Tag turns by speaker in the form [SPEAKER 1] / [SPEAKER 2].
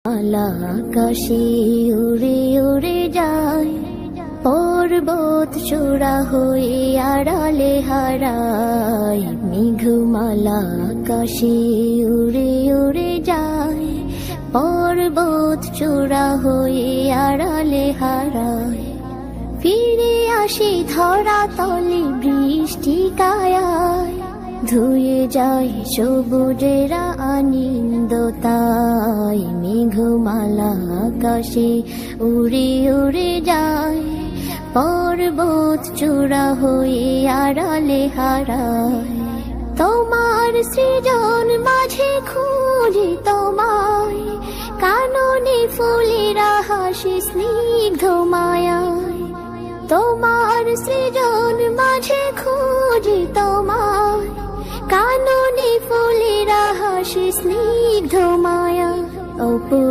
[SPEAKER 1] আলা আকাশে উড়ে উড়ে যায়, পর্বত চূড়া হয়ে আড়ালে হারায়। মেঘমালা আকাশে উড়ে উড়ে যায়, পর্বত চূড়া হয়ে আড়ালে হারায়। ফিরে আসে ধরা তলে বৃষ্টি কায়ায়, ধুয়ে যায় সবুজেরা আনন্দতায়। মেঘমালা আকাশে উড়ে উড়ে যায়, পর্বত চূড়া হয়ে আড়ালে হারায়। তোমার সৃজন মাঝে খুঁজি তোমায়, কাননে ফুলেরা হাসি স্নিগ্ধ মায়ায়। তোমার সৃজন মাঝে খুঁজি তোমায়, কাননে ফুলেরা হাসি স্নিগ্ধ মায়া। অপূর্ব